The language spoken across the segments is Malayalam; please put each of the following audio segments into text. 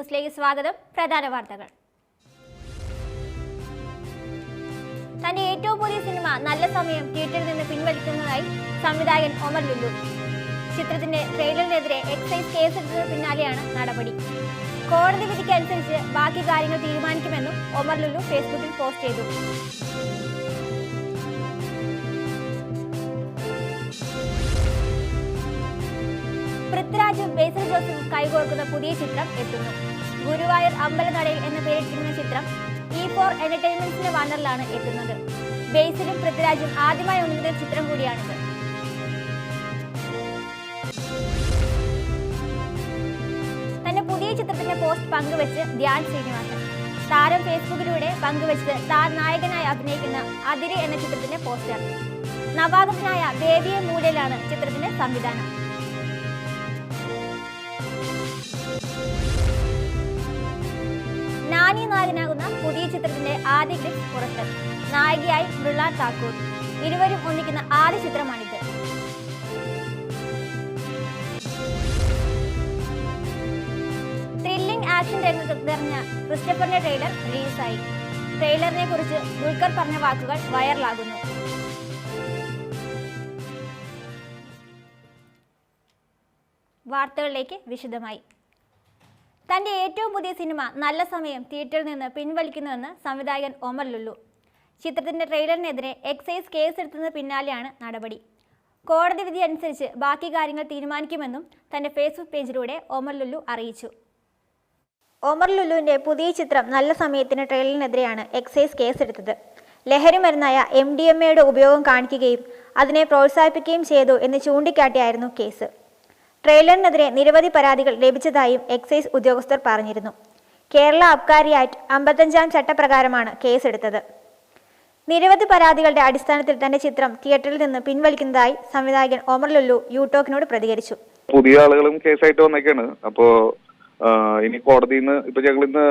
ന്യൂസിലേക്ക് സ്വാഗതം. പ്രധാന വാർത്തകൾ. തന്റെ ഏറ്റവും പുതിയ സിനിമ നല്ല സമയം തിയേറ്ററിൽ നിന്ന് പിൻവലിക്കുന്നതായി സംവിധായകൻ ഒമർ ലുലു. ചിത്രത്തിന്റെ ട്രെയിലറിനെതിരെ എക്സൈസ് കേസെടുത്തതിന് പിന്നാലെയാണ് നടപടി. കോടതി വിധിക്കനുസരിച്ച് ബാക്കി കാര്യങ്ങൾ തീരുമാനിക്കുമെന്നും ഒമർ ലുലു ഫേസ്ബുക്കിൽ പോസ്റ്റ് ചെയ്തു. പൃഥ്വിരാജും ബേസിൽ ജോസഫും കൈകോർക്കുന്ന പുതിയ ചിത്രം എത്തുന്നു. ഗുരുവായൂർ അമ്പലനടയിൽ എന്ന് പേരിട്ടിരിക്കുന്ന ചിത്രം E4 എന്റർടൈൻമെന്റ്സിന്റെ ബാനറിലാണ് എത്തുന്നത്. ബേസിലും പൃഥ്വിരാജും ആദ്യമായി ഒന്നിക്കുന്ന ചിത്രം കൂടിയാണിത്. തന്റെ പുതിയ ചിത്രത്തിന്റെ പോസ്റ്റ് പങ്കുവെച്ച് ധ്യാൻ ശ്രീനിവാസൻ. താരം ഫേസ്ബുക്കിലൂടെ പങ്കുവെച്ചത് താൻ നായകനായി അഭിനയിക്കുന്ന അതിരി എന്ന ചിത്രത്തിന്റെ പോസ്റ്റർ. നവാഗതനായ ബേബിയെ മൂലയിലാണ് ചിത്രത്തിന്റെ സംവിധാനം. നാനി നായകനാകുന്ന പുതിയ ചിത്രത്തിന്റെ ആദ്യ ക്ലിപ്പ് പുറത്ത്. നായികയായി മൃള താക്കൂർ. ഇരുവരും ഒന്നിക്കുന്ന ആദ്യ ചിത്രമാണിത്. ത്രില്ലിംഗ് ആക്ഷൻ രംഗത്ത് നിറഞ്ഞ ക്രിസ്റ്റഫറിന്റെ ട്രെയിലർ റിലീസായി. ട്രെയിലറിനെ കുറിച്ച് ദുൽഖർ പറഞ്ഞ വാക്കുകൾ വൈറലാകുന്നു. വാർത്തകളിലേക്ക് വിശദമായി. തന്റെ ഏറ്റവും പുതിയ സിനിമ നല്ല സമയം തിയേറ്ററിൽ നിന്ന് പിൻവലിക്കുന്നുവെന്ന് സംവിധായകൻ ഒമർ ലുലു. ചിത്രത്തിന്റെ ട്രെയിലറിനെതിരെ എക്സൈസ് കേസെടുത്തതിന് പിന്നാലെയാണ് നടപടി. കോടതി വിധി അനുസരിച്ച് ബാക്കി കാര്യങ്ങൾ തീരുമാനിക്കുമെന്നും തന്റെ ഫേസ്ബുക്ക് പേജിലൂടെ ഒമർ ലുലു അറിയിച്ചു. ഒമർ ലുലുവിന്റെ പുതിയ ചിത്രം നല്ല സമയത്തിന് ട്രെയിലറിനെതിരെയാണ് എക്സൈസ് കേസെടുത്തത്. ലഹരി മരുന്നായ MDMAയുടെ ഉപയോഗം കാണിക്കുകയും അതിനെ പ്രോത്സാഹിപ്പിക്കുകയും ചെയ്തു എന്ന് ചൂണ്ടിക്കാട്ടിയായിരുന്നു കേസ്. ട്രെയിലറിനെതിരെ നിരവധി പരാതികൾ ലഭിച്ചതായും എക്സൈസ് ഉദ്യോഗസ്ഥർ പറഞ്ഞിരുന്നു. കേരള അബ്കാരി ആക്ട് 55 ചട്ടപ്രകാരമാണ് കേസെടുത്തത്. നിരവധി പരാതികളുടെ അടിസ്ഥാനത്തിൽ തന്റെ ചിത്രം തിയേറ്ററിൽ നിന്ന് പിൻവലിക്കുന്നതായി സംവിധായകൻ ഒമർ ലുലു യൂടോക്കിനോട് പ്രതികരിച്ചു. പുതിയ ആളുകളും കേസായിട്ട് വന്നേക്കാണ്. അപ്പോ ഇനി കോടതിയിൽ നിന്ന് ഇപ്പൊ ഞങ്ങൾ ഇന്ന്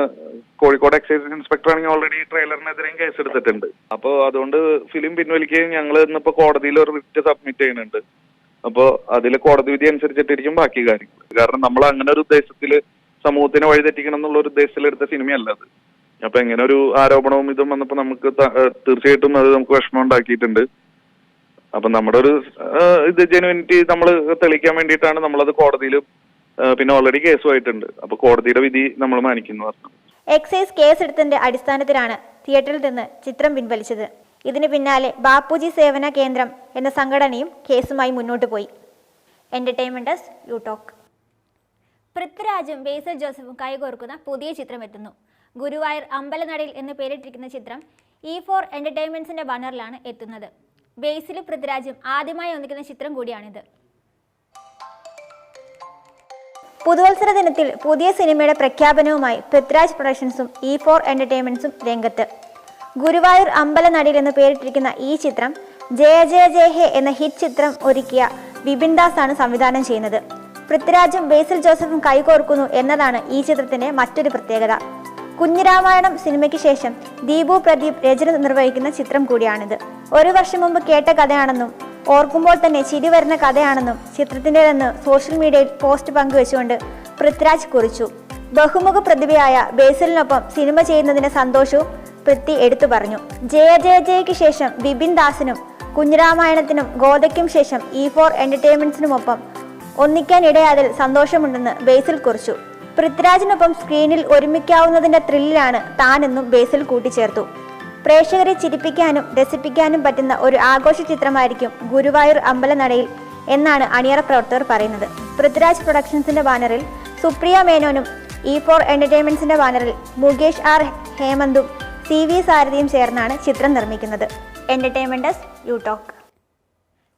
കോഴിക്കോട് എക്സൈസ് ഇൻസ്പെക്ടർ ആണെങ്കിൽ ഓൾറെഡി ട്രെയിലറിനെതിരെയും കേസ് എടുത്തിട്ടുണ്ട്. അപ്പൊ അതുകൊണ്ട് ഫിലിം പിൻവലിക്കുകയും ഞങ്ങൾ ഇന്നിപ്പോ കോടതിയിൽ ഒരു റിറ്റ് സബ്മിറ്റ് ചെയ്യുന്നുണ്ട്. അപ്പോൾ അതിൽ കോടതി വിധി അനുസരിച്ചിട്ടിരിക്കും ബാക്കി കാര്യങ്ങൾ. കാരണം നമ്മൾ അങ്ങനെ ഒരു ഉദ്ദേശത്തില് സമൂഹത്തിനെ വഴിതെറ്റിക്കണം എന്നുള്ള ഒരു ഉദ്ദേശത്തിൽ എടുത്ത സിനിമയല്ല അത്. അപ്പൊ എങ്ങനെ ഒരു ആരോപണവും ഇതും വന്നപ്പോ നമുക്ക് തീർച്ചയായിട്ടും അത് നമുക്ക് വിഷമം ഉണ്ടാക്കിയിട്ടുണ്ട്. അപ്പൊ നമ്മുടെ ഒരു ഇത് ജെനുവിനിറ്റി നമ്മൾ തെളിയിക്കാൻ വേണ്ടിയിട്ടാണ് നമ്മളത് കോടതിയിലും പിന്നെ ഓൾറെഡി കേസുമായിട്ടുണ്ട്. അപ്പൊ കോടതിയുടെ വിധി നമ്മൾ മാനിക്കുന്നു പറഞ്ഞു. എക്സൈസ് കേസെടുത്തതിന്റെ അടിസ്ഥാനത്തിലാണ് തിയേറ്ററിൽ നിന്ന് ചിത്രം പിൻവലിച്ചത്. ഇതിന് പിന്നാലെ ബാപ്പുജി സേവന കേന്ദ്രം എന്ന സംഘടനയും കേസുമായി മുന്നോട്ട് പോയി. എന്റർടൈൻമെന്റ് യൂടോക്ക്. പൃഥ്വിരാജും ബേസിൽ ജോസഫും കൈകോർക്കുന്ന പുതിയ ചിത്രം എത്തുന്നു. ഗുരുവായൂർ അമ്പലനടയിൽ എന്ന് പേരിട്ടിരിക്കുന്ന ചിത്രം E4 എന്റർടൈൻമെന്റ്സിന്റെ ബാനറിലാണ് എത്തുന്നത്. ബേസിലും പൃഥ്വിരാജും ആദ്യമായി ഒന്നിക്കുന്ന ചിത്രം കൂടിയാണിത്. പുതുവത്സര ദിനത്തിൽ പുതിയ സിനിമയുടെ പ്രഖ്യാപനവുമായി പൃഥ്വിരാജ് പ്രൊഡക്ഷൻസും E4 എന്റർടൈൻമെന്റ്സും രംഗത്ത്. ഗുരുവായൂർ അമ്പലനടയിൽ എന്ന് പേരിട്ടിരിക്കുന്ന ഈ ചിത്രം ജയ ജയ ജയ ഹേ എന്ന ഹിറ്റ് ചിത്രം ഒരുക്കിയ വിപിൻ ദാസ് ആണ് സംവിധാനം ചെയ്യുന്നത്. പൃഥ്വിരാജും ബേസിൽ ജോസഫും കൈകോർക്കുന്നു എന്നതാണ് ഈ ചിത്രത്തിന്റെ മറ്റൊരു പ്രത്യേകത. കുഞ്ഞിരാമായണം സിനിമയ്ക്ക് ശേഷം ദീപു പ്രദീപ് രചന നിർവഹിക്കുന്ന ചിത്രം കൂടിയാണിത്. ഒരു വർഷം മുമ്പ് കേട്ട കഥയാണെന്നും ഓർക്കുമ്പോൾ തന്നെ ചിരി വരുന്ന കഥയാണെന്നും ചിത്രത്തിൻ്റെതെന്ന് സോഷ്യൽ മീഡിയയിൽ പോസ്റ്റ് പങ്കുവെച്ചുകൊണ്ട് പൃഥ്വിരാജ് കുറിച്ചു. ബഹുമുഖ പ്രതിഭയായ ബേസിലിനൊപ്പം സിനിമ ചെയ്യുന്നതിന്റെ സന്തോഷവും പൃഥ്വി എടുത്തു പറഞ്ഞു. ജയ ജയ ജയയ്ക്ക് ശേഷം വിപിൻ ദാസിനും കുഞ്ഞിരാമായണത്തിനും ഗോദയ്ക്കും ശേഷം E4 എന്റർടൈൻമെന്റ്സിനുമൊപ്പം ഒന്നിക്കാനിടയാതിൽ സന്തോഷമുണ്ടെന്ന് ബേസിൽ കുറിച്ചു. പൃഥ്വിരാജിനൊപ്പം സ്ക്രീനിൽ ഒരുമിക്കാവുന്നതിന്റെ ത്രില്ലിലാണ് താനെന്നും ബേസിൽ കൂട്ടിച്ചേർത്തു. പ്രേക്ഷകരെ ചിരിപ്പിക്കാനും രസിപ്പിക്കാനും പറ്റുന്ന ഒരു ആഘോഷ ചിത്രമായിരിക്കും ഗുരുവായൂർ അമ്പലനടയിൽ എന്നാണ് അണിയറ പ്രവർത്തകർ പറയുന്നത്. പൃഥ്വിരാജ് പ്രൊഡക്ഷൻസിന്റെ ബാനറിൽ സുപ്രിയ മേനോനും E4 എന്റർടൈൻമെന്റ്സിന്റെ ബാനറിൽ മുകേഷ് R ഹേമന്തും CV സാരഥിയും ചേർന്നാണ് ചിത്രം നിർമ്മിക്കുന്നത്. എന്റർടൈൻമെന്റ് യൂടോക്ക്.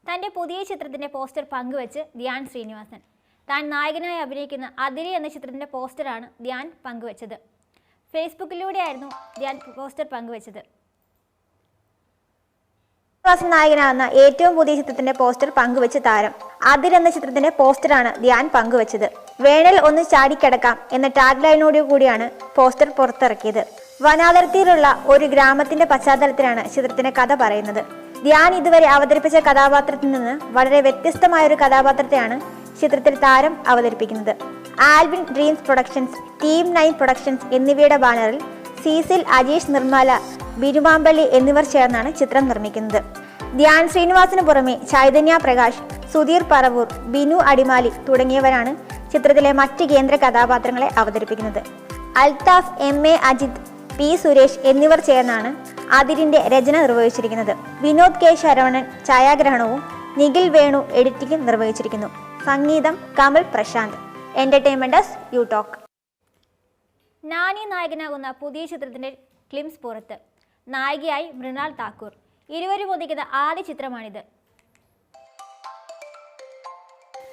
തന്റെ പുതിയ ചിത്രത്തിന്റെ പോസ്റ്റർ പങ്കുവെച്ച് ധ്യാൻ ശ്രീനിവാസൻ. താൻ നായകനായി അഭിനയിക്കുന്ന അതിരി എന്ന ചിത്രത്തിന്റെ പോസ്റ്ററാണ് ധ്യാൻ പങ്കുവെച്ചത്. ഫേസ്ബുക്കിലൂടെയായിരുന്നു ധ്യാൻ പോസ്റ്റർ പങ്കുവെച്ചത്. നായകനാകുന്ന ഏറ്റവും പുതിയ ചിത്രത്തിന്റെ പോസ്റ്റർ പങ്കുവെച്ച താരം അതിരി എന്ന ചിത്രത്തിന്റെ പോസ്റ്ററാണ് ധ്യാൻ പങ്കുവെച്ചത്. വേനൽ ഒന്ന് ചാടിക്കിടക്കാം എന്ന ടാഗ് ലൈനോടു കൂടിയാണ് പോസ്റ്റർ പുറത്തിറക്കിയത്. വനാതിർത്തിയിലുള്ള ഒരു ഗ്രാമത്തിന്റെ പശ്ചാത്തലത്തിലാണ് ചിത്രത്തിന്റെ കഥ പറയുന്നത്. ധ്യാൻ ഇതുവരെ അവതരിപ്പിച്ച കഥാപാത്രത്തിൽ നിന്ന് വളരെ വ്യത്യസ്തമായ ഒരു കഥാപാത്രത്തെയാണ് ചിത്രത്തിൽ താരം അവതരിപ്പിക്കുന്നത്. Alvin dreams productions, team 9 productions എന്നിവയുടെ ബാനറിൽ സീസിൽ, അജീഷ് നിർമ്മല, ബിനുമാമ്പള്ളി എന്നിവർ ചേർന്നാണ് ചിത്രം നിർമ്മിക്കുന്നത്. ധ്യാൻ ശ്രീനിവാസിന് പുറമെ ചൈതന്യ പ്രകാശ്, സുധീർ പറവൂർ, ബിനു അടിമാലി തുടങ്ങിയവരാണ് ചിത്രത്തിലെ മറ്റ് കേന്ദ്ര കഥാപാത്രങ്ങളെ അവതരിപ്പിക്കുന്നത്. അൽത്താഫ്, എം.എ. അജിത്, പി. സുരേഷ് എന്നിവർ ചേർന്നാണ് അതിരിന്റെ രചന നിർവഹിച്ചിരിക്കുന്നത്. വിനോദ് കെ. ശരവണൻ ഛായാഗ്രഹണവും നിഖിൽ വേണു എഡിറ്റിംഗും നിർവഹിച്ചിരിക്കുന്നു. സംഗീതം Kamal Prashanth. Entertainment U talk. Nani നായകനാകുന്ന പുതിയ ചിത്രത്തിന്റെ ക്ലിംസ് പുറത്ത്. നായികയായി മൃണാൽ താക്കൂർ. ഇരുവരും ഒന്നിക്കുന്ന ആദ്യ ചിത്രമാണിത്.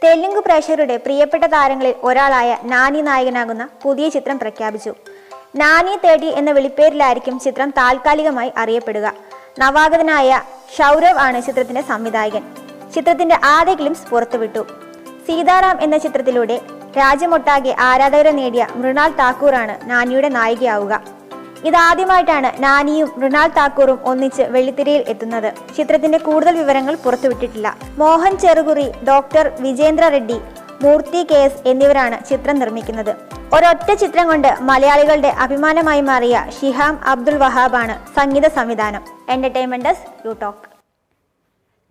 തെലുങ്ക് പ്രേക്ഷകരുടെ പ്രിയപ്പെട്ട താരങ്ങളിൽ ഒരാളായ നാനി നായകനാകുന്ന പുതിയ ചിത്രം പ്രഖ്യാപിച്ചു. നാനി 30 എന്ന വിളിപ്പേരിലായിരിക്കും ചിത്രം താൽക്കാലികമായി അറിയപ്പെടുക. നവാഗതനായ ഷൗരവ് ആണ് ചിത്രത്തിന്റെ സംവിധായകൻ. ചിത്രത്തിന്റെ ആദ്യ ക്ലിംസ് പുറത്തുവിട്ടു. സീതാറാം എന്ന ചിത്രത്തിലൂടെ രാജ്യമൊട്ടാകെ ആരാധകരെ നേടിയ മൃണാൽ താക്കൂറാണ് നാനിയുടെ നായികയാവുക. ഇതാദ്യമായിട്ടാണ് നാനിയും മൃണാൽ താക്കൂറും ഒന്നിച്ച് വെള്ളിത്തിരയിൽ എത്തുന്നത്. ചിത്രത്തിന്റെ കൂടുതൽ വിവരങ്ങൾ പുറത്തുവിട്ടിട്ടില്ല. മോഹൻ ചെറുകുറി, ഡോക്ടർ വിജേന്ദ്ര റെഡ്ഡി, മൂർത്തി KS എന്നിവരാണ് ചിത്രം നിർമ്മിക്കുന്നത്. ഒരൊറ്റ ചിത്രം കൊണ്ട് മലയാളികളുടെ അഭിമാനമായി മാറിയ ഷിഹാം അബ്ദുൽ വഹാബാണ് സംഗീത സംവിധാനം. Entertainment you talk.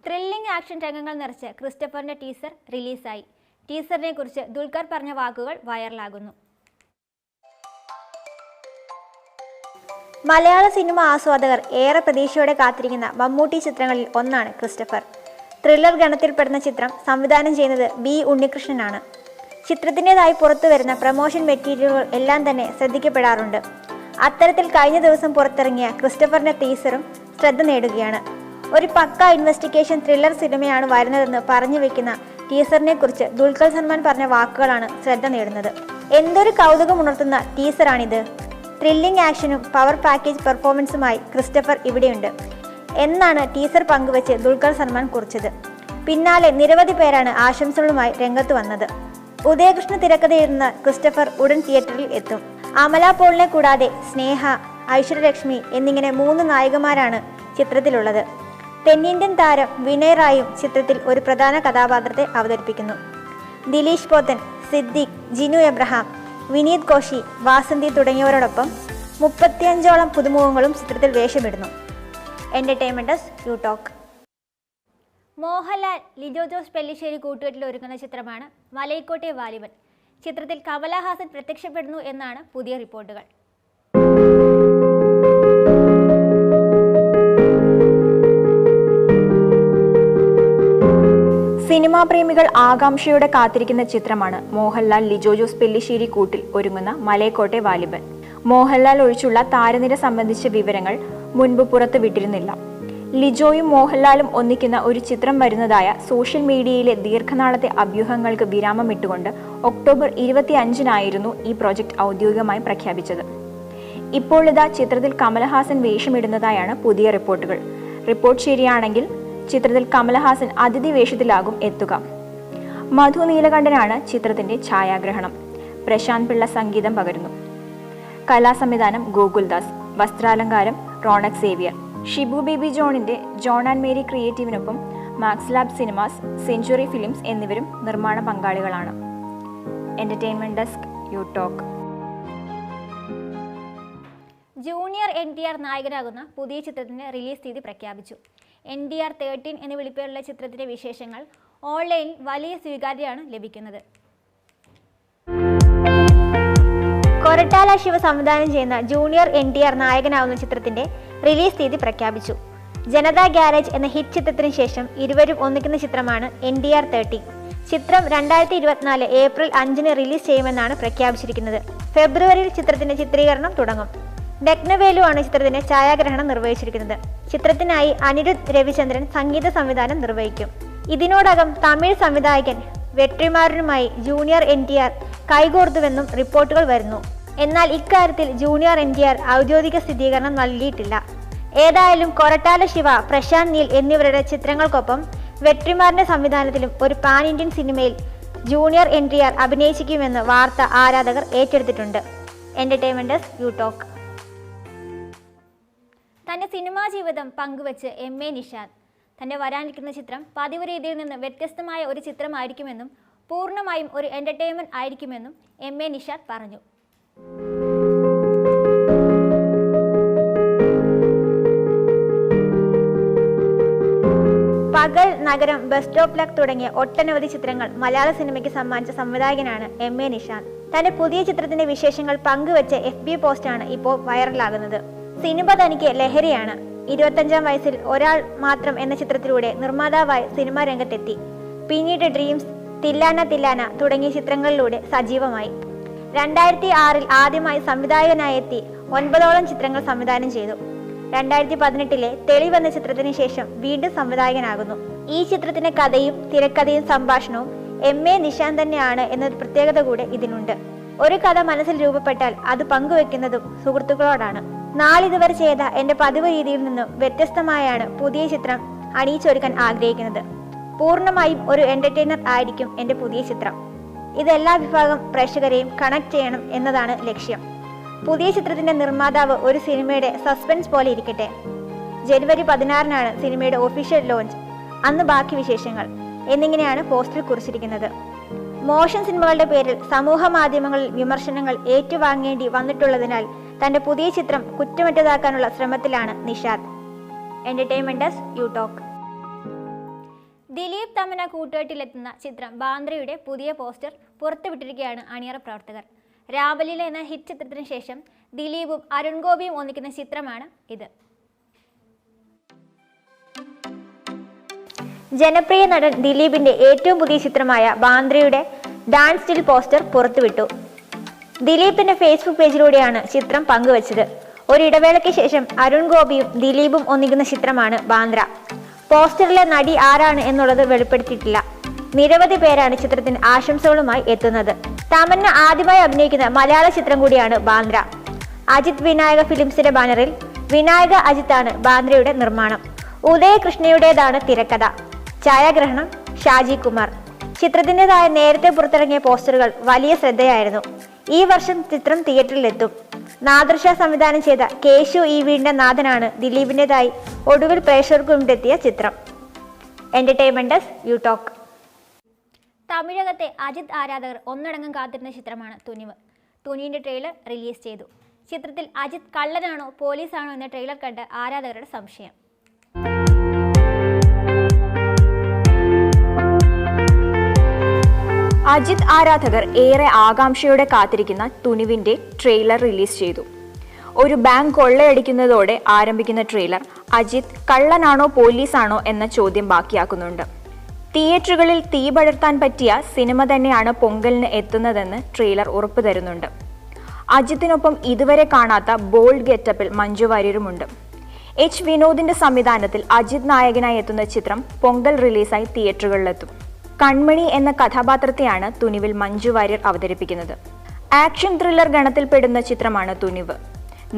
Thrilling action രംഗങ്ങൾ നിറച്ച് ക്രിസ്റ്റഫറിന്റെ ടീസർ റിലീസായി. ടീസറിനെ കുറിച്ച് ദുൽഖർ പറഞ്ഞ വാക്കുകൾ വൈറലാകുന്നു. മലയാള സിനിമ ആസ്വാദകർ ഏറെ പ്രതീക്ഷയോടെ കാത്തിരിക്കുന്ന മമ്മൂട്ടി ചിത്രങ്ങളിൽ ഒന്നാണ് ക്രിസ്റ്റഫർ. ത്രില്ലർ ഗണത്തിൽപ്പെടുന്ന ചിത്രം സംവിധാനം ചെയ്യുന്നത് B. ഉണ്ണികൃഷ്ണനാണ്. ചിത്രത്തിൻ്റെതായി പുറത്തു വരുന്ന പ്രമോഷൻ മെറ്റീരിയലുകൾ എല്ലാം തന്നെ ശ്രദ്ധിക്കപ്പെടാറുണ്ട്. അത്തരത്തിൽ കഴിഞ്ഞ ദിവസം പുറത്തിറങ്ങിയ ക്രിസ്റ്റഫറിന്റെ ടീസറും ശ്രദ്ധ നേടുകയാണ്. ഒരു പക്ക ഇൻവെസ്റ്റിഗേഷൻ ത്രില്ലർ സിനിമയാണ് വരുന്നതെന്ന് പറഞ്ഞു വെക്കുന്ന ടീസറിനെ കുറിച്ച് ദുൽഖർ സൽമാൻ പറഞ്ഞ വാക്കുകളാണ് ശ്രദ്ധ നേടുന്നത്. എന്തൊരു കൗതുകമുണർത്തുന്ന ടീസറാണിത്. ത്രില്ലിംഗ് ആക്ഷനും പവർ പാക്കേജ് പെർഫോമൻസുമായി ക്രിസ്റ്റഫർ ഇവിടെയുണ്ട് എന്നാണ് ടീസർ പങ്കുവച്ച് ദുൽഖർ സൽമാൻ കുറിച്ചത്. പിന്നാലെ നിരവധി പേരാണ് ആശംസകളുമായി രംഗത്ത് വന്നത്. ഉദയകൃഷ്ണ തിരക്കഥ എഴുതുന്ന ക്രിസ്റ്റഫർ ഉടൻ തിയേറ്ററിൽ എത്തും. അമല പോളിനെ കൂടാതെ സ്നേഹ, ഐശ്വര്യലക്ഷ്മി എന്നിങ്ങനെ 3 നായികമാരാണ് ചിത്രത്തിലുള്ളത്. തെന്നിന്ത്യൻ താരം വിനയ് റായും ചിത്രത്തിൽ ഒരു പ്രധാന കഥാപാത്രത്തെ അവതരിപ്പിക്കുന്നു. ദിലീഷ് പോത്തൻ, സിദ്ദിഖ്, ജിനു എബ്രഹാം, വിനീത് കോശി, വാസന്തി തുടങ്ങിയവരോടൊപ്പം 35ഓളം പുതുമുഖങ്ങളും ചിത്രത്തിൽ വേഷമിടുന്നു. Entertainment U talk. Mohanlal, Lijo Jose Pellissery കൂട്ടുകെട്ടിൽ ഒരുങ്ങുന്ന ചിത്രമാണ് മലൈക്കോട്ടെ വാലിബൻ. ചിത്രത്തിൽ കമലഹാസൻ പ്രത്യക്ഷപ്പെടുന്നു എന്നാണ് പുതിയ റിപ്പോർട്ടുകൾ. സിനിമാ പ്രേമികൾ ആകാംക്ഷയോടെ കാത്തിരിക്കുന്ന ചിത്രമാണ് മോഹൻലാൽ, ലിജോ ജോസ് പെല്ലിശ്ശേരി കൂട്ടിൽ ഒരുങ്ങുന്ന മലൈക്കോട്ടെ വാലിബൻ. മോഹൻലാൽ ഒഴിച്ചുള്ള താരനിര സംബന്ധിച്ച വിവരങ്ങൾ മുൻപ് പുറത്തുവിട്ടിരുന്നില്ല. ലിജോയും മോഹൻലാലും ഒന്നിക്കുന്ന ഒരു ചിത്രം വരുന്നതായ സോഷ്യൽ മീഡിയയിലെ ദീർഘനാളത്തെ അഭ്യൂഹങ്ങൾക്ക് വിരാമമിട്ടുകൊണ്ട് ഒക്ടോബർ 25-നായിരുന്നു ഈ പ്രോജക്റ്റ് ഔദ്യോഗികമായി പ്രഖ്യാപിച്ചത്. ഇപ്പോൾ ഇതാ ചിത്രത്തിൽ കമലഹാസൻ വേഷമിടുന്നതായാണ് പുതിയ റിപ്പോർട്ടുകൾ. റിപ്പോർട്ട് ശരിയാണെങ്കിൽ ചിത്രത്തിൽ കമലഹാസൻ അതിഥി വേഷത്തിലാകും എത്തുക. മധു നീലകണ്ഠനാണ് ചിത്രത്തിന്റെ ഛായാഗ്രഹണം. പ്രശാന്ത് പിള്ള സംഗീതം പകരുന്നു. കലാസംവിധാനം ഗോകുൽദാസ്. വസ്ത്രാലങ്കാരം റോണക് സേവ്യർ. ഷിബു ബേബി ജോണിന്റെ ജോൺ ആൻഡ് മേരി ക്രിയേറ്റീവിനൊപ്പം Max Lab cinemas, century films എന്നിവരും നിർമ്മാണ പങ്കാളികളാണ്. Entertainment desk U talk. Junior NTR നായകനാകുന്ന പുതിയ ചിത്രത്തിന്റെ റിലീസ് തീയതി പ്രഖ്യാപിച്ചു. NTR 13 എന്ന വിളിപ്പേരുള്ള ചിത്രത്തിന്റെ വിശേഷങ്ങൾ ഓൺലൈനിൽ വലിയ സ്വീകാര്യതയാണ് ലഭിക്കുന്നത്. കൊരട്ടാല ശിവ സംവിധാനം ചെയ്യുന്ന ജൂനിയർ NTR നായകനാവുന്ന ചിത്രത്തിന്റെ റിലീസ് തീയതി പ്രഖ്യാപിച്ചു. ജനതാ ഗ്യാരേജ് എന്ന ഹിറ്റ് ചിത്രത്തിന് ശേഷം ഇരുവരും ഒന്നിക്കുന്ന ചിത്രമാണ് NTR 13. ചിത്രം 2024 ഏപ്രിൽ 5-ന് റിലീസ് ചെയ്യുമെന്നാണ് പ്രഖ്യാപിച്ചിരിക്കുന്നത്. ഫെബ്രുവരിയിൽ ചിത്രത്തിന്റെ ചിത്രീകരണം തുടങ്ങും. ഡെക്നവേലു ആണ് ചിത്രത്തിന്റെ ഛായാഗ്രഹണം നിർവഹിച്ചിരിക്കുന്നത്. ചിത്രത്തിനായി അനിരുദ്ധ് രവിചന്ദ്രൻ സംഗീത സംവിധാനം നിർവഹിക്കും. ഇതിനോടകം തമിഴ് സംവിധായകൻ വെട്രിമാരനുമായി ജൂനിയർ NTR കൈകോർത്തുവെന്നും റിപ്പോർട്ടുകൾ വരുന്നു. എന്നാൽ ഇക്കാര്യത്തിൽ ജൂനിയർ NTR ഔദ്യോഗിക സ്ഥിരീകരണം നൽകിയിട്ടില്ല. ഏതായാലും കൊരട്ടാല ശിവ, പ്രശാന്ത് നീൽ എന്നിവരുടെ ചിത്രങ്ങൾക്കൊപ്പം വെട്രിമാറിന്റെ സംവിധാനത്തിലും ഒരു പാൻ ഇന്ത്യൻ സിനിമയിൽ ജൂനിയർ NTR അഭിനയിച്ചിരിക്കുമെന്ന് വാർത്ത ആരാധകർ ഏറ്റെടുത്തിട്ടുണ്ട്. Entertainment U talk. തന്റെ സിനിമാ ജീവിതം പങ്കുവച്ച് MA നിഷാദ്. തന്റെ വരാനിരിക്കുന്ന ചിത്രം പതിവ് രീതിയിൽ നിന്ന് വ്യത്യസ്തമായ ഒരു ചിത്രമായിരിക്കുമെന്നും പൂർണ്ണമായും ഒരു എന്റർടൈൻമെന്റ് ആയിരിക്കുമെന്നും MA നിഷാദ് പറഞ്ഞു. പകൽ, നഗരം, ബസ് സ്റ്റോപ്പ് ലക്ക് തുടങ്ങിയ ഒട്ടനവധി ചിത്രങ്ങൾ മലയാള സിനിമയ്ക്ക് സമ്മാനിച്ച സംവിധായകനാണ് MA നിഷാദ്. തന്റെ പുതിയ ചിത്രത്തിന്റെ വിശേഷങ്ങൾ പങ്കുവെച്ച FB പോസ്റ്റാണ് ഇപ്പോൾ വൈറലാകുന്നത്. സിനിമ തനിക്ക് ലഹരിയാണ്. 25-ാം വയസ്സിൽ ഒരാൾ മാത്രം എന്ന ചിത്രത്തിലൂടെ നിർമ്മാതാവായി സിനിമാ രംഗത്തെത്തി. പിന്നീട് ഡ്രീംസ്, തില്ലാന തില്ലാന തുടങ്ങിയ ചിത്രങ്ങളിലൂടെ സജീവമായി. 2006-ൽ ആദ്യമായി സംവിധായകനായി എത്തി 9ഓളം ചിത്രങ്ങൾ സംവിധാനം ചെയ്തു. 2018-ലെ തെളിവ് എന്ന ചിത്രത്തിന് ശേഷം വീണ്ടും സംവിധായകനാകുന്നു. ഈ ചിത്രത്തിന്റെ കഥയും തിരക്കഥയും സംഭാഷണവും MA നിഷാദ് തന്നെയാണ് എന്നൊരു പ്രത്യേകത കൂടെ ഇതിനുണ്ട്. ഒരു കഥ മനസ്സിൽ രൂപപ്പെട്ടാൽ അത് പങ്കുവെക്കുന്നതും സുഹൃത്തുക്കളോടാണ്. നാളിതുവരെ ചെയ്ത എന്റെ പതിവ് രീതിയിൽ നിന്നും വ്യത്യസ്തമായാണ് പുതിയ ചിത്രം അണിയിച്ചൊരുക്കാൻ ആഗ്രഹിക്കുന്നത്. പൂർണ്ണമായും ഒരു എന്റർടൈനർ ആയിരിക്കും എന്റെ പുതിയ ചിത്രം. ഇത് എല്ലാ വിഭാഗം പ്രേക്ഷകരെയും കണക്ട് ചെയ്യണം എന്നതാണ് ലക്ഷ്യം. പുതിയ ചിത്രത്തിന്റെ നിർമ്മാതാവ് ഒരു സിനിമയുടെ സസ്പെൻസ് പോലെ ഇരിക്കട്ടെ. ജനുവരി 16-നാണ് സിനിമയുടെ ഒഫീഷ്യൽ ലോഞ്ച്. അന്ന് ബാക്കി വിശേഷങ്ങൾ എന്നിങ്ങനെയാണ് പോസ്റ്റിൽ കുറിച്ചിരിക്കുന്നത്. മോശം സിനിമകളുടെ പേരിൽ സമൂഹ മാധ്യമങ്ങളിൽ വിമർശനങ്ങൾ ഏറ്റുവാങ്ങേണ്ടി വന്നിട്ടുള്ളതിനാൽ തന്റെ പുതിയ ചിത്രം കുറ്റമറ്റതാക്കാനുള്ള ശ്രമത്തിലാണ് Nishad. Entertainment desk U talk. Dileep Tamannaah കൂട്ടുകെട്ടിലെത്തുന്ന ചിത്രം ബാന്ദ്രയുടെ പുതിയ പോസ്റ്റർ പുറത്തുവിട്ടിരിക്കുകയാണ് അണിയറ പ്രവർത്തകർ. രാമലീല എന്ന ഹിറ്റ് ചിത്രത്തിന് ശേഷം ദിലീപും അരുൺ ഗോപിയും ഒന്നിക്കുന്ന ചിത്രമാണ് ഇത്. ജനപ്രിയ നടൻ ദിലീപിന്റെ ഏറ്റവും പുതിയ ചിത്രമായ ബാന്ദ്രയുടെ ഡാൻസ് സ്റ്റിൽ പോസ്റ്റർ പുറത്തുവിട്ടു. ദിലീപ് തന്റെ ഫേസ്ബുക്ക് പേജിലൂടെയാണ് ചിത്രം പങ്കുവച്ചത്. ഒരിടവേളയ്ക്ക് ശേഷം അരുൺ ഗോപിയും ദിലീപും ഒന്നിക്കുന്ന ചിത്രമാണ് ബാന്ദ്ര. പോസ്റ്ററിലെ നടി ആരാണ് എന്നുള്ളത് വെളിപ്പെടുത്തിയിട്ടില്ല. നിരവധി പേരാണ് ചിത്രത്തിന് ആശംസകളുമായി എത്തുന്നത്. തമന്ന ആദ്യമായി അഭിനയിക്കുന്ന മലയാള ചിത്രം കൂടിയാണ് ബാന്ദ്ര. അജിത് വിനായക ഫിലിംസിന്റെ ബാനറിൽ വിനായക അജിത്താണ് ബാന്ദ്രയുടെ നിർമ്മാണം. ഉദയകൃഷ്ണയുടേതാണ് തിരക്കഥ. ഛായാഗ്രഹണം ഷാജി കുമാർ. ചിത്രത്തിൻ്റെതായ നേരത്തെ പുറത്തിറങ്ങിയ പോസ്റ്ററുകൾ വലിയ ശ്രദ്ധയായിരുന്നു. ഈ വർഷം ചിത്രം തിയേറ്ററിലെത്തും. നാദർഷ സംവിധാനം ചെയ്ത കേശു ഈ വീടിന്റെ നാഥനാണ് ദിലീപിൻ്റെതായി ഒടുവിൽ പ്രേക്ഷകർക്ക് മുമ്പെത്തിയ ചിത്രം. Entertainment desk U talk. തമിഴകത്തെ അജിത് ആരാധകർ ഒന്നടങ്കം കാത്തിരുന്ന ചിത്രമാണ് തുനിവ്. തുനിവിന്റെ ട്രെയിലർ റിലീസ് ചെയ്തു. ചിത്രത്തിൽ അജിത് കള്ളനാണോ പോലീസാണോ എന്ന ട്രെയിലർ കണ്ട് ആരാധകരുടെ സംശയം. അജിത് ആരാധകർ ഏറെ ആകാംക്ഷയോടെ കാത്തിരിക്കുന്ന തുനിവിന്റെ ട്രെയിലർ റിലീസ് ചെയ്തു. ഒരു ബാങ്ക് കൊള്ളയടിക്കുന്നതോടെ ആരംഭിക്കുന്ന ട്രെയിലർ അജിത് കള്ളനാണോ പോലീസാണോ എന്ന ചോദ്യം ബാക്കിയാക്കുന്നുണ്ട്. തിയേറ്ററുകളിൽ തീ പടർത്താൻ പറ്റിയ സിനിമ തന്നെയാണ് പൊങ്കലിന് എത്തുന്നതെന്ന് ട്രെയിലർ ഉറപ്പു തരുന്നുണ്ട്. അജിത്തിനൊപ്പം ഇതുവരെ കാണാത്ത ബോൾഡ് ഗെറ്റപ്പിൽ മഞ്ജു വാര്യരുമുണ്ട്. എച്ച് വിനോദിന്റെ സംവിധാനത്തിൽ അജിത് നായകനായി എത്തുന്ന ചിത്രം പൊങ്കൽ റിലീസായി തിയേറ്ററുകളിലെത്തും. കൺമണി എന്ന കഥാപാത്രത്തെയാണ് തുനിവിൽ മഞ്ജു വാര്യർ അവതരിപ്പിക്കുന്നത്. ആക്ഷൻ ത്രില്ലർ ഗണത്തിൽപ്പെടുന്ന ചിത്രമാണ് തുനിവ്.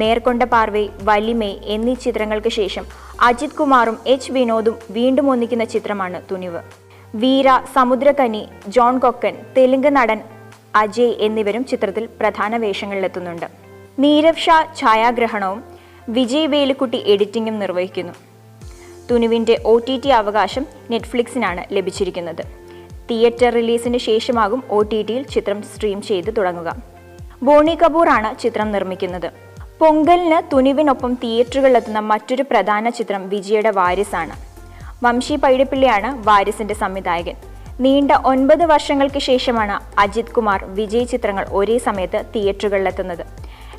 നേർക്കൊണ്ട പാർവൈ, വലിമൈ എന്നീ ചിത്രങ്ങൾക്ക് ശേഷം അജിത് കുമാറും എച്ച് വിനോദും വീണ്ടും ഒന്നിക്കുന്ന ചിത്രമാണ് തുനിവ്. വീര, സമുദ്രകനി, ജോൺ കൊക്കൻ, തെലുങ്ക് നടൻ അജയ് എന്നിവരും ചിത്രത്തിൽ പ്രധാന വേഷങ്ങളിലെത്തുന്നുണ്ട്. നീരവ് ഷാ ഛായാഗ്രഹണവും വിജയ് വേലുക്കുട്ടി എഡിറ്റിംഗും നിർവഹിക്കുന്നു. തുനിവിന്റെ OTT അവകാശം നെറ്റ്ഫ്ലിക്സിനാണ് ലഭിച്ചിരിക്കുന്നത്. തിയേറ്റർ റിലീസിന് ശേഷമാകും OTTയിൽ ചിത്രം സ്ട്രീം ചെയ്ത് തുടങ്ങുക. ബോണി കപൂറാണ് ചിത്രം നിർമ്മിക്കുന്നത്. പൊങ്കലിന് തുനിവിനൊപ്പം തിയേറ്ററുകളിലെത്തുന്ന മറ്റൊരു പ്രധാന ചിത്രം വിജയുടെ വാരിസാണ്. വംശി പൈഡിപ്പിള്ളിയാണ് വാരിസിന്റെ സംവിധായകൻ. നീണ്ട 9 വർഷങ്ങൾക്ക് ശേഷമാണ് അജിത് കുമാർ, വിജയ് ചിത്രങ്ങൾ ഒരേ സമയത്ത് തിയേറ്ററുകളിലെത്തുന്നത്.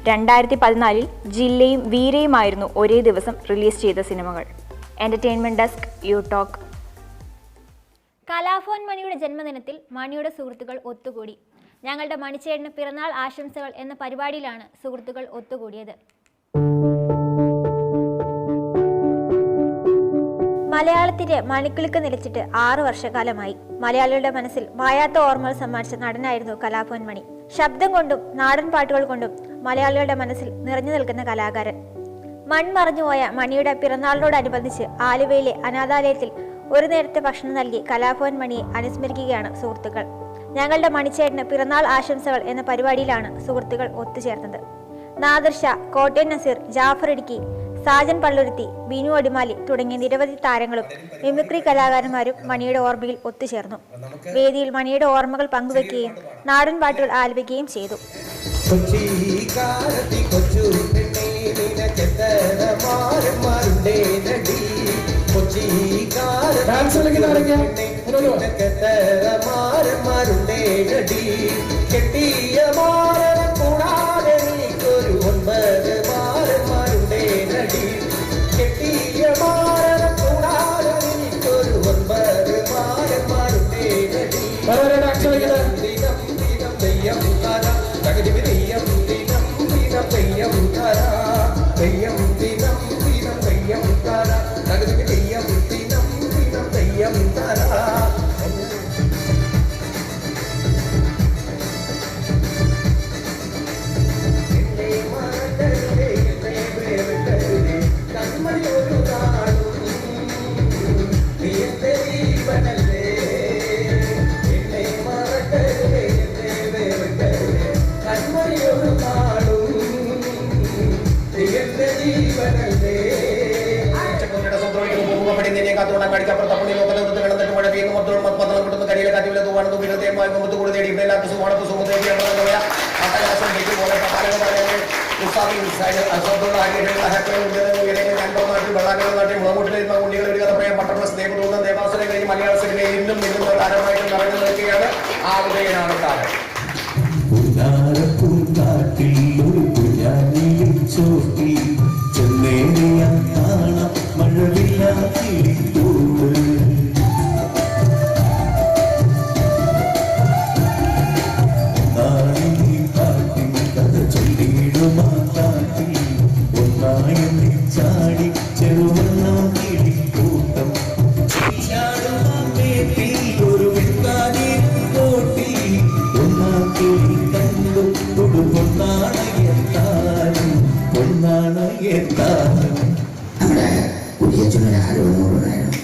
2014-ൽ ജില്ലയും വീരയുമായിരുന്നു ഒരേ ദിവസം റിലീസ് ചെയ്ത സിനിമകൾ. Entertainment desk U talk. Kalabhavan മണിയുടെ ജന്മദിനത്തിൽ മണിയുടെ സുഹൃത്തുക്കൾ ഒത്തുകൂടി. ഞങ്ങളുടെ മണിച്ചേട്ടന് പിറന്നാൾ ആശംസകൾ എന്ന പരിപാടിയിലാണ് സുഹൃത്തുക്കൾ ഒത്തുകൂടിയത്. മലയാളത്തിന്റെ മണിക്കിളുക്ക് നിലച്ചിട്ട് 6 വർഷക്കാലമായി. മലയാളികളുടെ മനസ്സിൽ മായാത്ത ഓർമ്മകൾ സമ്മാനിച്ച നടനായിരുന്നു കലാഭവൻ മണി. ശബ്ദം കൊണ്ടും നാടൻ പാട്ടുകൾ കൊണ്ടും മലയാളികളുടെ മനസ്സിൽ നിറഞ്ഞു നിൽക്കുന്ന കലാകാരൻ. മൺമറഞ്ഞുപോയ മണിയുടെ പിറന്നാളിനോടനുബന്ധിച്ച് ആലുവയിലെ അനാഥാലയത്തിൽ ഒരു നേരത്തെ ഭക്ഷണം നൽകി കലാഭവൻ മണിയെ അനുസ്മരിക്കുകയാണ് സുഹൃത്തുക്കൾ. ഞങ്ങളുടെ മണിച്ചേട്ടന് പിറന്നാൾ ആശംസകൾ എന്ന പരിപാടിയിലാണ് സുഹൃത്തുക്കൾ ഒത്തുചേർന്നത്. നാദിർ ഷാ, കോട്ടയം നസീർ, ജാഫർ ഇടുക്കി, സാജൻ പള്ളുരുത്തി, ബിനു അടിമാലി തുടങ്ങിയ നിരവധി താരങ്ങളും മിമിക്രി കലാകാരന്മാരും മണിയുടെ ഓർമ്മയിൽ ഒത്തുചേർന്നു. വേദിയിൽ മണിയുടെ ഓർമ്മകൾ പങ്കുവെക്കുകയും നാടൻ പാട്ടുകൾ ആലപിക്കുകയും ചെയ്തു. മലയാള സിനിമയിൽ ഇന്നും താരമായിട്ട് നിറഞ്ഞു നിൽക്കുകയാണ്. ആ ഉദയനാണ് താരം. നമ്മുടെ കുടിയച്ചനൊരു ആരോടുണ്ടായിരുന്നു.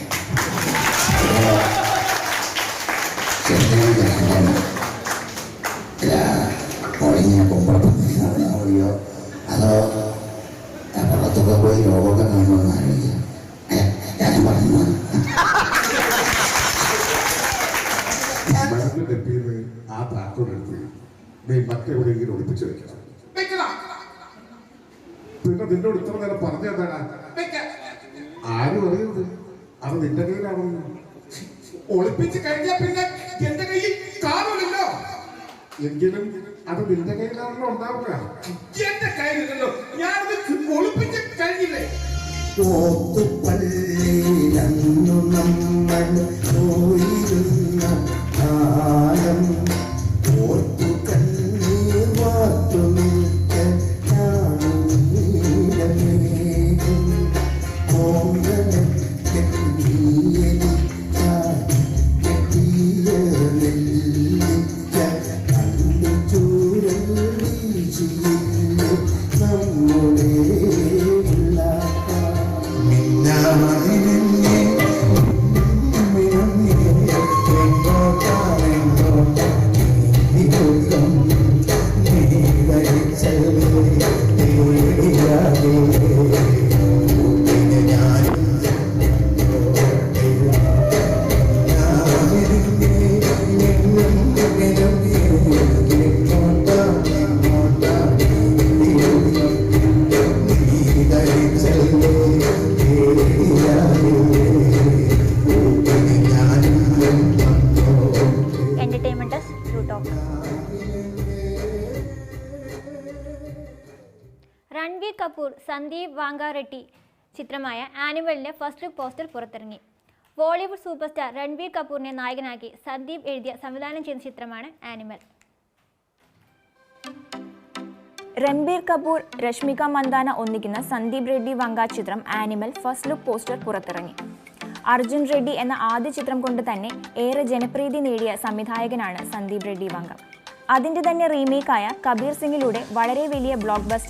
മോളിങ്ങനെ കുമ്പളപ്പോ അതോ പുറത്തൊക്കെ പോയി രോഗമൊക്കെ കാണുമെന്ന് ആലോചിക്കാം. ഞാൻ പറഞ്ഞു ആ താക്കോലെടുത്ത് നീ മറ്റെവിടെയെങ്കിലും ഒളിപ്പിച്ചു വെക്കണം. പിന്നെ നിന്നോട് ഇത്ര നേരം പറഞ്ഞതാണ് ആരും അറിയരുത്, അത് നിന്റെ കയ്യിലാണെന്ന്. ഒളിപ്പിച്ച് കഴിഞ്ഞാൽ പിന്നെ എന്റെ കയ്യിൽ കാണൂലല്ലോ. എങ്കിലും അത് നിന്റെ കയ്യിലാണല്ലോ ഉണ്ടാവുക. എന്റെ കയ്യിലല്ലോ, ഞാനത് ഒളിപ്പിച്ച് കഴിഞ്ഞില്ലേ. ഓത്തുപള്ളിയിലന്നു നമ്മൾ പോയിരുന്ന കാലം ഓർത്തു കണ്ണീർ വാർത്തു നിൽക്ക ഞാനും നീലമേഘം ഓങ്കനം കെട്ടിയ നെല്ലിക്ക കണ്ണു ചൂരൽ വീശിയില്ല നമ്മുടെ രൺബീർ കപൂർ സന്ദീപ് വാങ്കാറെട്ടി ചിത്രമായ ആനിമലിന്റെ ഫസ്റ്റ് ലുക്ക് പോസ്റ്റർ പുറത്തിറങ്ങി. ബോളിവുഡ് സൂപ്പർ സ്റ്റാർ രൺബീർ കപൂറിനെ നായകനാക്കി സന്ദീപ് എഴുതിയ സംവിധാനം ചെയ്ത ചിത്രമാണ് ആനിമൽ. രൺബീർ കപൂർ, രശ്മിക മന്ദാന ഒന്നിക്കുന്ന സന്ദീപ് റെഡ്ഡി വങ്ക ചിത്രം ആനിമൽ ഫസ്റ്റ് ലുക്ക് പോസ്റ്റർ പുറത്തിറങ്ങി. അർജുൻ റെഡ്ഡി എന്ന ആദ്യ ചിത്രം കൊണ്ട് തന്നെ ഏറെ ജനപ്രീതി നേടിയ സംവിധായകനാണ് സന്ദീപ് റെഡ്ഡി വങ്ക. അതിൻ്റെ തന്നെ റീമേക്കായ കബീർ സിംഗിലൂടെ വളരെ വലിയ ബ്ലോക്ക് ബസ്റ്റർ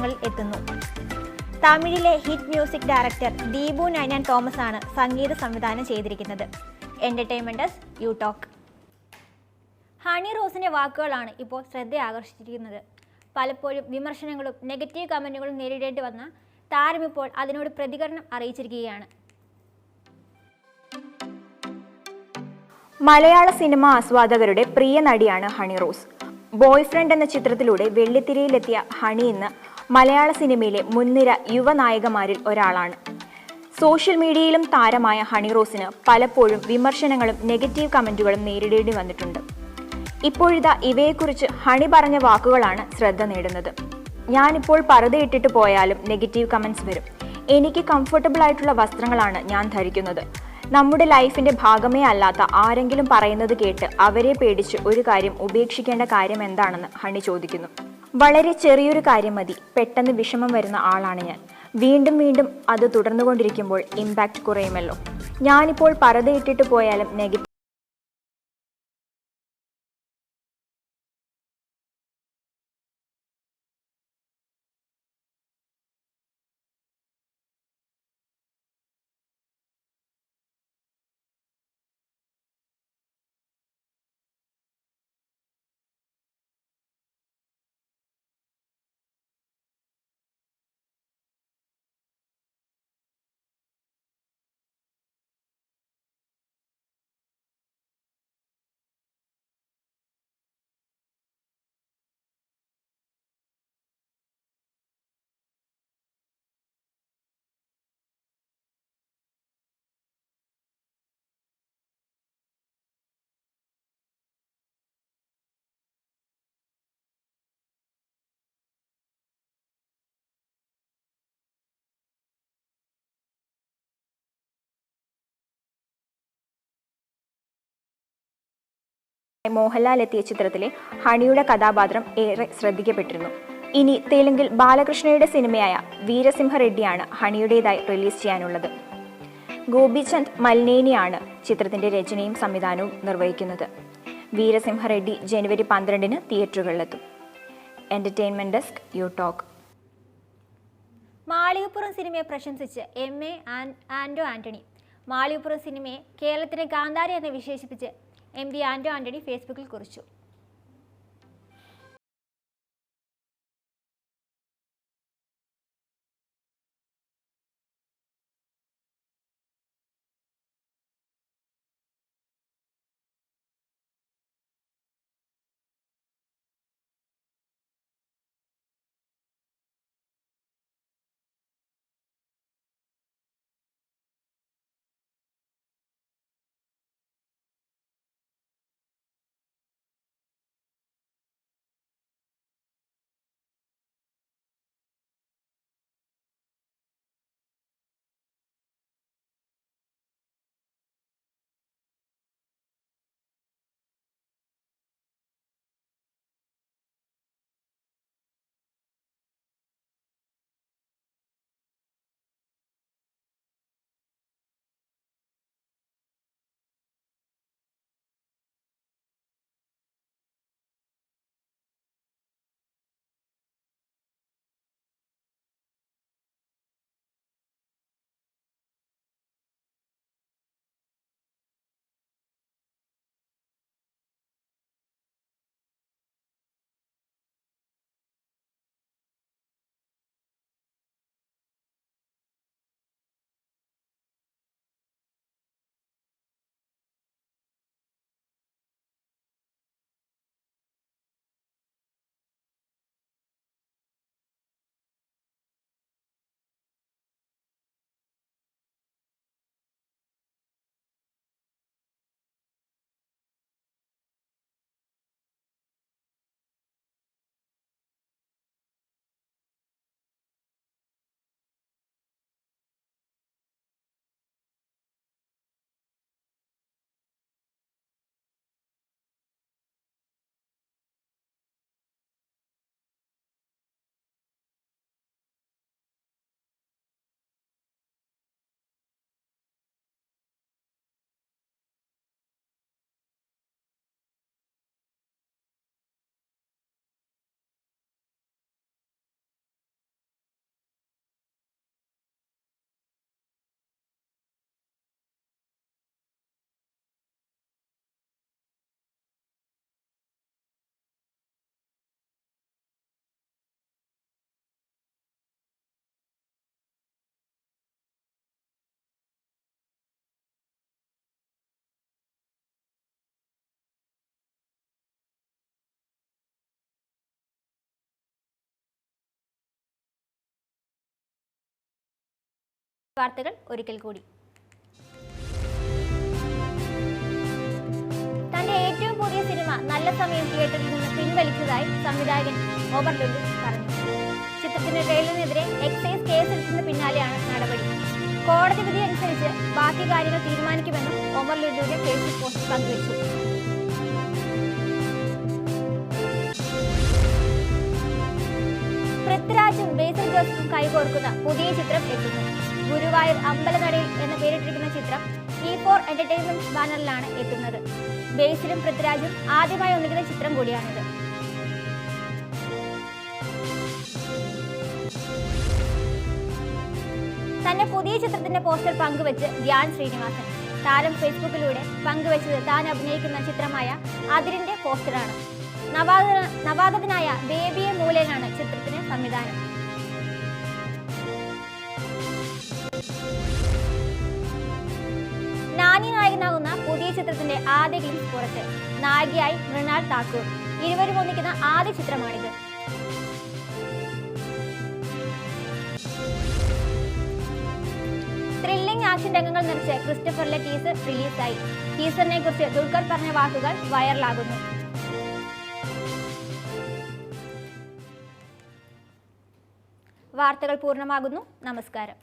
എത്തുന്നു. തമിഴിലെ hit music director Deepu Ninan Thomas ആണ് സംഗീത സംവിധാനം ചെയ്തിരിക്കുന്നത്. Entertainment you talk. ഹണി റോസിന്റെ വാക്കുകളാണ് ഇപ്പോൾ ശ്രദ്ധ ആകർഷിച്ചിരിക്കുന്നത്. പലപ്പോഴും വിമർശനങ്ങളും നെഗറ്റീവ് കമന്റുകളും നേരിടേണ്ടി വന്ന താരം ഇപ്പോൾ അതിനോട് പ്രതികരണം അറിയിച്ചിരിക്കുകയാണ്. മലയാള സിനിമാ ആസ്വാദകരുടെ പ്രിയ നടിയാണ് ഹണി റോസ്. ബോയ് ഫ്രണ്ട് എന്ന ചിത്രത്തിലൂടെ വെള്ളിത്തിരയിലെത്തിയ ഹണി ഇന്ന് മലയാള സിനിമയിലെ മുൻനിര യുവനായകമാരിൽ ഒരാളാണ്. സോഷ്യൽ മീഡിയയിലും താരമായ ഹണി റോസിന് പലപ്പോഴും വിമർശനങ്ങളും നെഗറ്റീവ് കമന്റുകളും നേരിടേണ്ടി വന്നിട്ടുണ്ട്. ഇപ്പോഴിതാ ഇവയെക്കുറിച്ച് ഹണി പറഞ്ഞ വാക്കുകളാണ് ശ്രദ്ധ നേടുന്നത്. ഞാനിപ്പോൾ പർദ്ദയിട്ടിട്ട് പോയാലും നെഗറ്റീവ് കമന്റ്സ് വരും. എനിക്ക് കംഫർട്ടബിൾ ആയിട്ടുള്ള വസ്ത്രങ്ങളാണ് ഞാൻ ധരിക്കുന്നത്. നമ്മുടെ ലൈഫിന്റെ ഭാഗമേ അല്ലാത്ത ആരെങ്കിലും പറയുന്നത് കേട്ട് അവരെ പേടിച്ച് ഒരു കാര്യം ഉപേക്ഷിക്കേണ്ട കാര്യം എന്താണെന്ന് ഹണി ചോദിക്കുന്നു. വളരെ ചെറിയൊരു കാര്യം മതി, പെട്ടെന്ന് വിഷമം വരുന്ന ആളാണ് ഞാൻ. വീണ്ടും വീണ്ടും അത് തുടർന്നുകൊണ്ടിരിക്കുമ്പോൾ ഇമ്പാക്റ്റ് കുറയുമല്ലോ. ഞാനിപ്പോൾ പർദ്ദയിട്ടിട്ട് പോയാലും നെഗറ്റീവ് മോഹൻലാൽ എത്തിയ ചിത്രത്തിലെ ഹണിയുടെ കഥാപാത്രം ഏറെ ശ്രദ്ധിക്കപ്പെട്ടിരുന്നു. ഇനി തെലുങ്കിൽ ബാലകൃഷ്ണയുടെ സിനിമയായ വീരസിംഹ റെഡ്ഡിയാണ് ഹണിയുടേതായി റിലീസ് ചെയ്യാനുള്ളത്. ഗോപിചന്ദ് മൽനേനിയാണ് ചിത്രത്തിന്റെ രചനയും സംവിധാനവും നിർവഹിക്കുന്നത്. വീരസിംഹ റെഡ്ഡി ജനുവരി 12 തിയേറ്ററുകളിലെത്തും. Entertainment desk U talk. Malikappuram സിനിമയെ പ്രശംസിച്ച് MA ആന്റോ ആന്റണി. മാളികപ്പുറം സിനിമയെ കേരളത്തിലെ ഗാന്ധാരി എന്ന് വിശേഷിപ്പിച്ച് MP ആന്റോ ആന്റണി ഫേസ്ബുക്കിൽ കുറിച്ചു. വാർത്തകൾ ഒരിക്കൽ കൂടി. തന്റെ ഏറ്റവും പുതിയ സിനിമ നല്ല സമയം തിയേറ്ററിൽ നിന്ന് പിൻവലിച്ചതായി സംവിധായകൻ ഒമർ ലുലു പറഞ്ഞു. ചിത്രത്തിന്റെ ട്രെയിലറിനെതിരെ എക്സൈസ് കേസെടുത്തതിന് പിന്നാലെയാണ് നടപടി. കോടതി വിധി അനുസരിച്ച് ബാക്കി കാര്യങ്ങൾ തീരുമാനിക്കുമെന്നും ഒമർ ലുലുവിന്റെ ഫേസ്ബുക്ക് പോസ്റ്റ് പങ്കുവച്ചു. പൃഥ്വിരാജും ബേസിൽ ജോസഫും കൈകോർക്കുന്ന പുതിയ ചിത്രം എത്തുന്നു. ഗുരുവായൂർ അമ്പലനടയിൽ എന്ന് പേരിട്ടിരിക്കുന്ന ചിത്രം E4 എന്റർടൈൻമെന്റ് ബാനറിലാണ് എത്തുന്നത്. ബേസിലും പൃഥ്വിരാജും ആദ്യമായി ഒന്നിക്കുന്ന ചിത്രം കൂടിയാണിത്. തന്റെ പുതിയ ചിത്രത്തിന്റെ പോസ്റ്റർ പങ്കുവെച്ച് ധ്യാൻ ശ്രീനിവാസൻ. താരം ഫേസ്ബുക്കിലൂടെ പങ്കുവെച്ചത് താൻ അഭിനയിക്കുന്ന ചിത്രമായ അതിരിന്റെ പോസ്റ്ററാണ്. നവാഗതനായ ബേബിയെ മൂലനാണ് ചിത്രത്തിന് സംവിധാനം. നാനി നായകനാകുന്ന പുതിയ ചിത്രത്തിന്റെ ആദ്യ ഗ്ലിംസ് പുറത്ത്. നായികയായി മൃണാൾ താക്കൂർ. ഇരുവരും ഒന്നിക്കുന്ന ആദ്യ ചിത്രമാണിത്. ത്രില്ലിംഗ് ആക്ഷൻ രംഗങ്ങൾ നിറച്ച് ക്രിസ്റ്റഫറിലെ ടീസർ റിലീസായി. ടീസറിനെ കുറിച്ച് ദുൽഖർ പറഞ്ഞ വാക്കുകൾ വൈറലാകുന്നു. വാർത്തകൾ പൂർണ്ണമാകുന്നു. നമസ്കാരം.